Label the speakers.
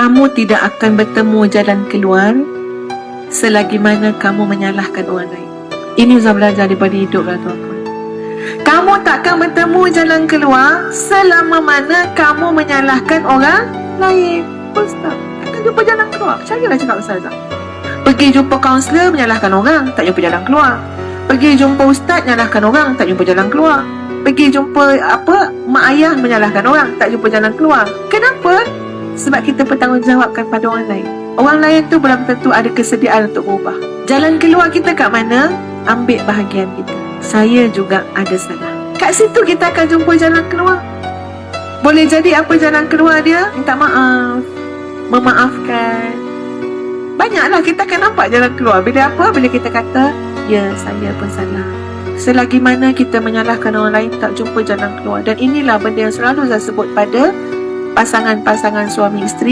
Speaker 1: Kamu tidak akan bertemu jalan keluar selagi mana kamu menyalahkan orang lain. Ini Ustaz belajar daripada hidup lah tuan-tuan. Kamu takkan bertemu jalan keluar selama mana kamu menyalahkan orang lain. Ustaz, takkan jumpa jalan keluar. Percayalah cakap Ustazah. Pergi jumpa kaunselor, menyalahkan orang, tak jumpa jalan keluar. Pergi jumpa ustaz, menyalahkan orang, tak jumpa jalan keluar. Pergi jumpa mak ayah, menyalahkan orang, tak jumpa jalan keluar. Kenapa? Sebab kita bertanggungjawabkan pada orang lain. Orang lain tu belum tentu ada kesediaan untuk berubah. Jalan keluar kita kat mana? Ambil bahagian kita. Saya juga ada salah. Kat situ kita akan jumpa jalan keluar. Boleh jadi apa jalan keluar dia? Minta maaf, memaafkan. Banyaklah kita akan nampak jalan keluar. Bila apa? Bila kita kata, ya, saya pun salah. Selagi mana kita menyalahkan orang lain, tak jumpa jalan keluar. Dan inilah benda yang selalu saya sebut pada pasangan-pasangan suami isteri.